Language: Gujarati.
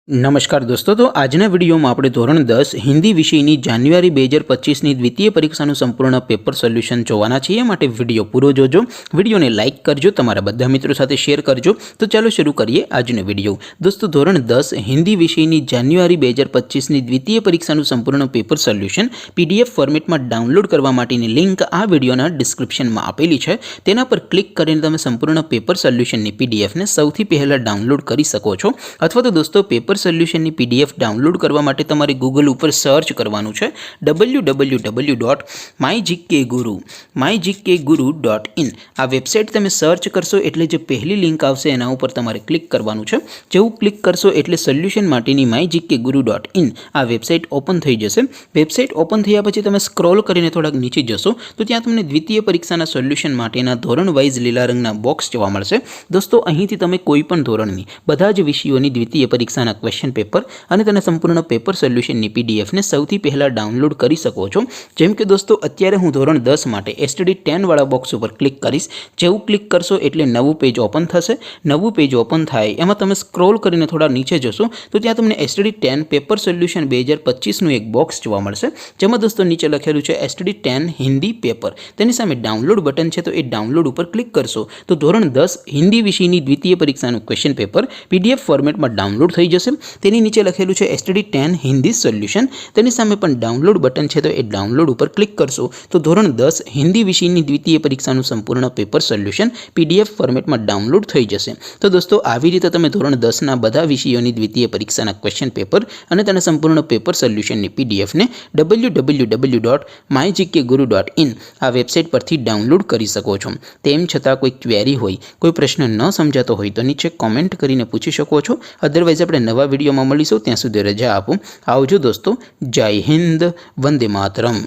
नमस्कार दोस्तों। तो आजना विडियो में આપણે ધોરણ 10 હિન્દી વિષયની જાન્યુઆરી 2025ની દ્વિતીય પરીક્ષાનું સંપૂર્ણ પેપર સોલ્યુશન જોવાના છીએ। માટે વિડિયો પૂરો જોજો, વિડિયોને લાઇક કરજો, તમારા બધા મિત્રો સાથે શેર કરજો। તો ચાલો શરૂ કરીએ આજનો વિડિયો। દોસ્તો ધોરણ 10 હિન્દી વિષયની જાન્યુઆરી 2025ની દ્વિતીય પરીક્ષાનું સંપૂર્ણ પેપર સોલ્યુશન પીડીએફ ફોર્મેટમાં ડાઉનલોડ કરવા માટેની લિંક આ વિડિયોના ડિસ્ક્રિપ્શનમાં આપેલી છે। તેના પર ક્લિક કરીને તમે સંપૂર્ણ પેપર સોલ્યુશનની પીડીએફને સૌથી પહેલા ડાઉનલોડ કરી શકો છો। અથવા તો દોસ્તો પેપર સોલ્યુશનની પીડીએફ ડાઉનલોડ કરવા માટે તમારે ગૂગલ ઉપર સર્ચ કરવાનું છે www.mygkguru.in। આ વેબસાઇટ તમે સર્ચ કરશો એટલે જે પહેલી લિંક આવશે એના ઉપર તમારે ક્લિક કરવાનું છે। જેવું ક્લિક કરશો એટલે સોલ્યુશન માટેની mygkguru.in આ વેબસાઇટ ઓપન થઈ જશે। વેબસાઇટ ઓપન થયા પછી તમે સ્ક્રોલ કરીને થોડાક નીચે જશો તો ત્યાં તમને દ્વિતીય પરીક્ષાના સોલ્યુશન માટેના ધોરણ વાઇઝ લીલા રંગના બોક્સ જોવા મળશે। દોસ્તો અહીંથી તમે કોઈ પણ ધોરણની બધા જ વિષયોની દ્વિતીય પરીક્ષાના क्वेश्चन पेपर અને તેના સંપૂર્ણ પેપર સોલ્યુશનની પીડીએફને સૌથી પહેલા ડાઉનલોડ કરી શકો છો। જેમ કે દોસ્તો અત્યારે હું ધોરણ 10 માટે એસટીડી 10 વાળા બોક્સ ઉપર ક્લિક કરીશ। જેવું ક્લિક કરશો એટલે નવું પેજ ઓપન થશે। નવું પેજ ઓપન થાય એમાં તમે સ્ક્રોલ કરીને થોડા નીચે જશો તો ત્યાં તમને એસટીડી 10 પેપર સોલ્યુશન 2025નું એક બોક્સ જોવા મળશે। જેમાં દોસ્તો નીચે લખેલું છે એસટીડી 10 હિન્દી પેપર। તેની સામે ડાઉનલોડ બટન છે, તો એ ડાઉનલોડ ઉપર ક્લિક કરશો તો ધોરણ 10 હિન્દી વિષયની દ્વિતીય પરીક્ષાનું ક્વેશ્ચન પેપર પીડીએફ ફોર્મેટમાં ડાઉનલોડ થઈ જશે। તેની નીચે લખેલું છે એસટીડી 10 હિન્દી સોલ્યુશન। તેની સામે પણ ડાઉનલોડ બટન છે, તો એ ડાઉનલોડ ઉપર ક્લિક કરશો તો ધોરણ 10 હિન્દી વિષયની દ્વિતીય પરીક્ષાનું સંપૂર્ણ પેપર સોલ્યુશન પીડીએફ ફોર્મેટમાં ડાઉનલોડ થઈ જશે। તો દોસ્તો આવી રીતે તમે ધોરણ 10ના બધા વિષયોની દ્વિતીય પરીક્ષાના ક્વેશ્ચન પેપર અને તેના સંપૂર્ણ પેપર સોલ્યુશનની પીડીએફને www.mygkguru.in આ વેબસાઇટ પરથી ડાઉનલોડ કરી શકો છો। તેમ છતાં કોઈ ક્વેરી હોય, કોઈ પ્રશ્ન ન સમજાતો હોય તો નીચે કોમેન્ટ કરીને પૂછી શકો છો। અધરવાઇઝ આપણે નવા વિડીયોમાં મળીશું। ત્યાં સુધી રજા આપો। આવજો દોસ્તો। જય હિન્દ, વંદે માતરમ।